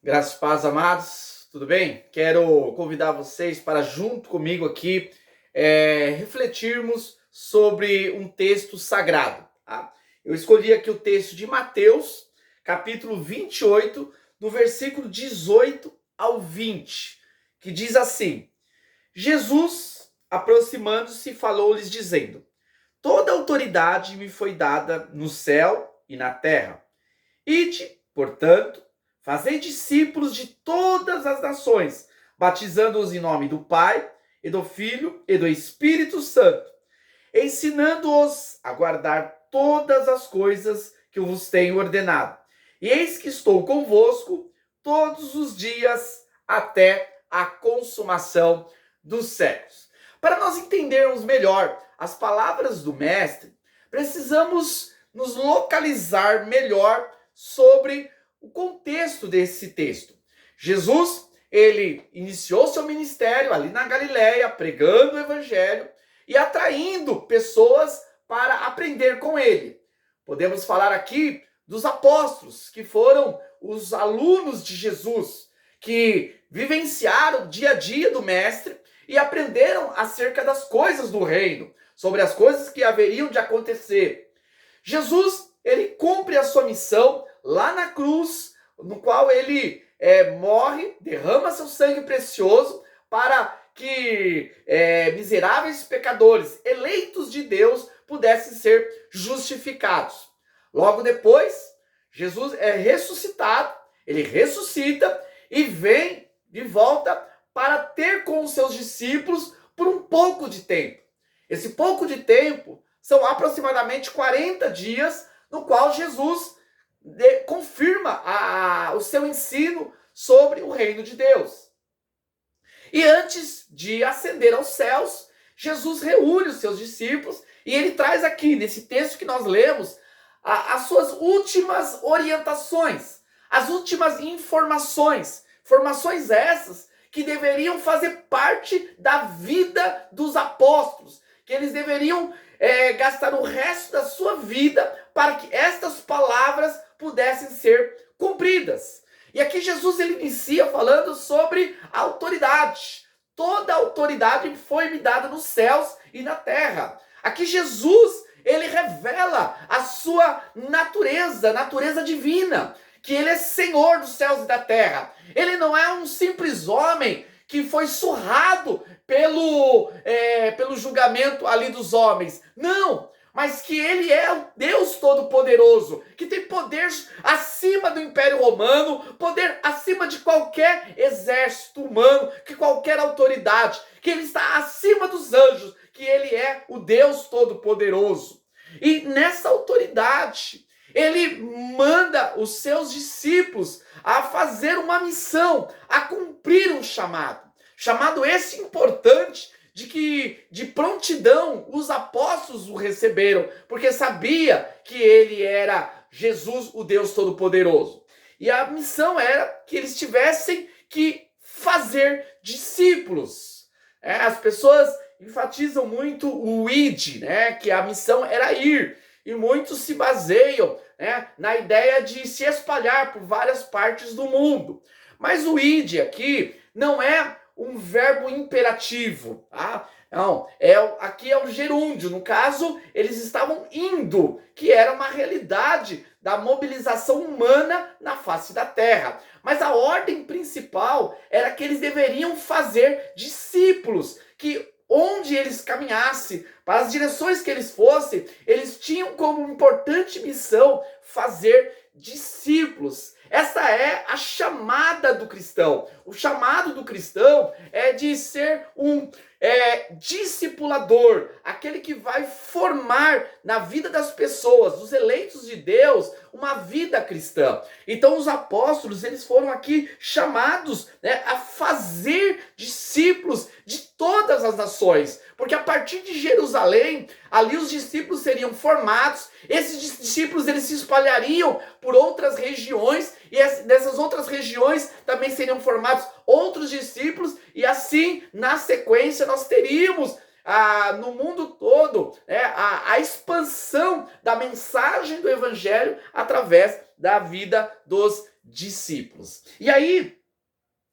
Graças e paz, amados, tudo bem? Quero convidar vocês para, junto comigo aqui, refletirmos sobre um texto sagrado. Tá? Eu escolhi aqui o texto de Mateus, capítulo 28, do versículo 18 ao 20, que diz assim: Jesus, aproximando-se, falou-lhes dizendo: Toda autoridade me foi dada no céu e na terra. Ide, portanto, fazei discípulos de todas as nações, batizando-os em nome do Pai, e do Filho, e do Espírito Santo, ensinando-os a guardar todas as coisas que eu vos tenho ordenado. E eis que estou convosco todos os dias até a consumação dos séculos. Para nós entendermos melhor as palavras do Mestre, precisamos nos localizar melhor sobre o contexto desse texto. Jesus, ele iniciou seu ministério ali na Galileia, pregando o evangelho e atraindo pessoas para aprender com ele. Podemos falar aqui dos apóstolos, que foram os alunos de Jesus, que vivenciaram o dia a dia do mestre e aprenderam acerca das coisas do reino, sobre as coisas que haveriam de acontecer. Jesus, ele cumpre a sua missão lá na cruz, no qual ele morre, derrama seu sangue precioso para que miseráveis pecadores, eleitos de Deus, pudessem ser justificados. Logo depois, Jesus é ressuscitado, ele ressuscita e vem de volta para ter com os seus discípulos por um pouco de tempo. Esse pouco de tempo são aproximadamente 40 dias, no qual Jesus confirma o seu ensino sobre o reino de Deus. E antes de ascender aos céus, Jesus reúne os seus discípulos e ele traz aqui, nesse texto que nós lemos, as suas últimas orientações, as últimas informações essas que deveriam fazer parte da vida dos apóstolos, que eles deveriam gastar o resto da sua vida para que estas palavras pudessem ser cumpridas. E aqui Jesus ele inicia falando sobre a autoridade. Toda a autoridade foi me dada nos céus e na terra. Aqui Jesus ele revela a sua natureza divina, que ele é Senhor dos céus e da terra. Ele não é um simples homem que foi surrado pelo julgamento ali dos homens. Não, mas que ele é o Deus Todo-Poderoso, que tem poder acima do Império Romano, poder acima de qualquer exército humano, que qualquer autoridade, que ele está acima dos anjos, que ele é o Deus Todo-Poderoso. E nessa autoridade, ele manda os seus discípulos a fazer uma missão, a cumprir um chamado. Chamado esse importante de que de prontidão os apóstolos o receberam, porque sabia que ele era Jesus, o Deus Todo-Poderoso. E a missão era que eles tivessem que fazer discípulos. As pessoas enfatizam muito o id, que a missão era ir. E muitos se baseiam na ideia de se espalhar por várias partes do mundo. Mas o id aqui não é um verbo imperativo, tá? Não, aqui é um gerúndio. No caso, eles estavam indo, que era uma realidade da mobilização humana na face da terra. Mas a ordem principal era que eles deveriam fazer discípulos, que onde eles caminhassem, para as direções que eles fossem, eles tinham como importante missão fazer discípulos. Essa é a chamada do cristão. O chamado do cristão é de ser um discipulador, aquele que vai formar na vida das pessoas, dos eleitos de Deus, uma vida cristã. Então os apóstolos, eles foram aqui chamados a fazer discípulos de todas as nações, porque a partir de Jerusalém, ali os discípulos seriam formados, esses discípulos eles se espalhariam por outras regiões, e nessas outras regiões também seriam formados outros discípulos, e assim, na sequência, nós teríamos no mundo todo a expansão da mensagem do evangelho através da vida dos discípulos. E aí,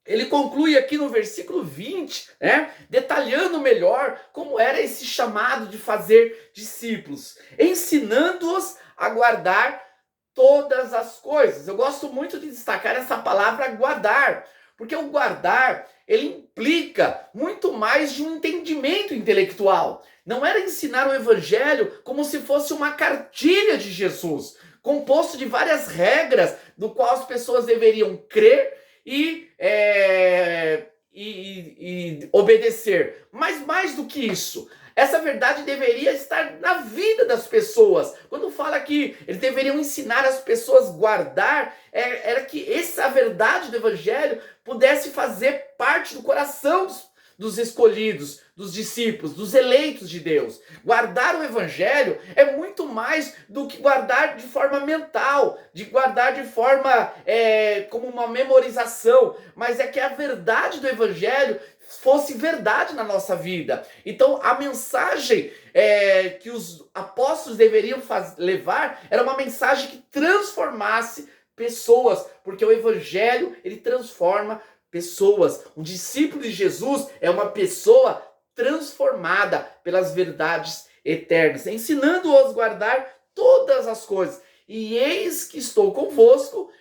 ele conclui aqui no versículo 20, né, detalhando melhor como era esse chamado de fazer discípulos, ensinando-os a guardar todas as coisas. Eu gosto muito de destacar essa palavra guardar, porque o guardar, ele implica muito mais de um entendimento intelectual. Não era ensinar o evangelho como se fosse uma cartilha de Jesus, composto de várias regras, do qual as pessoas deveriam crer e obedecer. Mas mais do que isso, essa verdade deveria estar na vida das pessoas. Quando fala que eles deveriam ensinar as pessoas a guardar, era que essa verdade do evangelho pudesse fazer parte do coração dos escolhidos, dos discípulos, dos eleitos de Deus. Guardar o evangelho é muito mais do que guardar de forma mental, de guardar de forma como uma memorização, mas é que a verdade do evangelho fosse verdade na nossa vida. Então a mensagem que os apóstolos deveriam levar era uma mensagem que transformasse pessoas, porque o evangelho ele transforma pessoas. Um discípulo de Jesus é uma pessoa transformada pelas verdades eternas, ensinando-os a guardar todas as coisas. E eis que estou convosco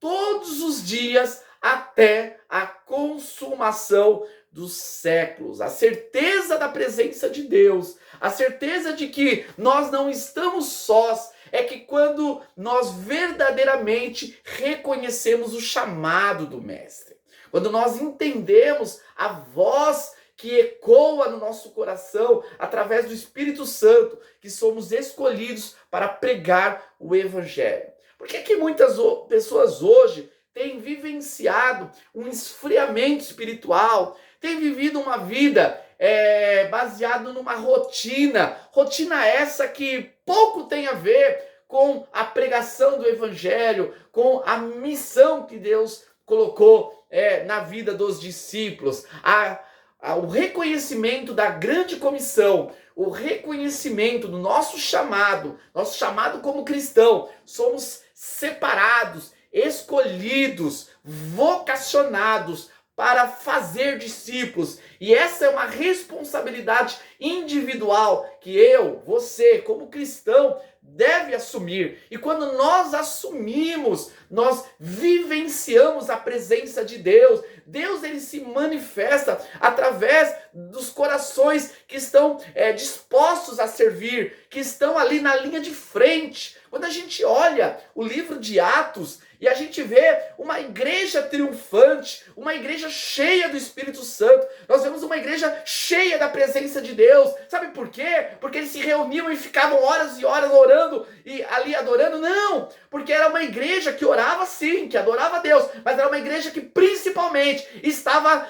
todos os dias até a consumação dos séculos. A certeza da presença de Deus, a certeza de que nós não estamos sós, é que quando nós verdadeiramente reconhecemos o chamado do Mestre, quando nós entendemos a voz que ecoa no nosso coração através do Espírito Santo, que somos escolhidos para pregar o Evangelho. Por que muitas pessoas hoje têm vivenciado um esfriamento espiritual, têm vivido uma vida baseada numa rotina essa que pouco tem a ver com a pregação do Evangelho, com a missão que Deus colocou na vida dos discípulos, o reconhecimento da grande comissão, o reconhecimento do nosso chamado como cristão. Somos separados, escolhidos, vocacionados para fazer discípulos. E essa é uma responsabilidade individual que você, como cristão, deve assumir. E quando nós assumimos, nós vivenciamos a presença de Deus. Deus ele se manifesta através dos corações que estão dispostos a servir, que estão ali na linha de frente. Quando a gente olha o livro de Atos e a gente vê uma igreja triunfante, uma igreja cheia do Espírito Santo, nós vemos uma igreja cheia da presença de Deus. Sabe por quê? Porque eles se reuniam e ficavam horas e horas orando e ali adorando? Não! Porque era uma igreja que orava sim, que adorava a Deus, mas era uma igreja que principalmente estava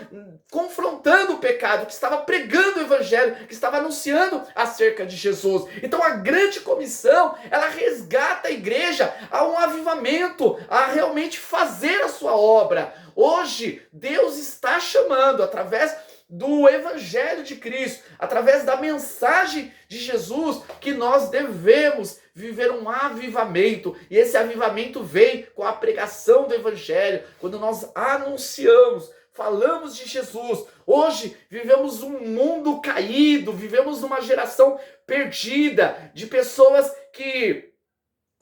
confrontando o pecado, que estava pregando o evangelho, que estava anunciando acerca de Jesus. Então a grande comissão, ela resgata a igreja a um avivamento, a realmente fazer a sua obra. Hoje, Deus está chamando, através do Evangelho de Cristo, através da mensagem de Jesus, que nós devemos viver um avivamento. E esse avivamento vem com a pregação do Evangelho, quando nós anunciamos, falamos de Jesus. Hoje vivemos um mundo caído, vivemos numa geração perdida, de pessoas que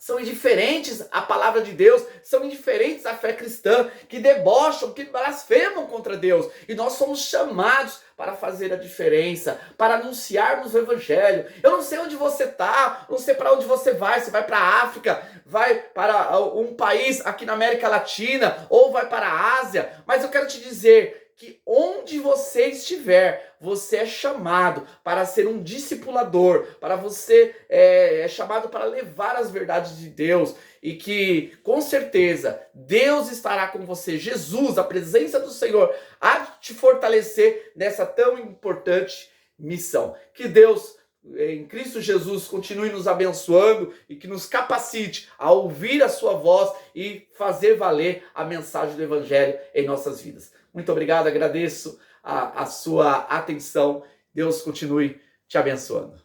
são indiferentes à palavra de Deus, são indiferentes à fé cristã, que debocham, que blasfemam contra Deus. E nós somos chamados para fazer a diferença, para anunciarmos o evangelho. Eu não sei onde você está, não sei para onde você vai para a África, vai para um país aqui na América Latina, ou vai para a Ásia, mas eu quero te dizer que onde você estiver, você é chamado para ser um discipulador, para você é chamado para levar as verdades de Deus, e que com certeza Deus estará com você. Jesus, a presença do Senhor, há de te fortalecer nessa tão importante missão. Que Deus, em Cristo Jesus, continue nos abençoando e que nos capacite a ouvir a sua voz e fazer valer a mensagem do Evangelho em nossas vidas. Muito obrigado, agradeço a sua atenção. Deus continue te abençoando.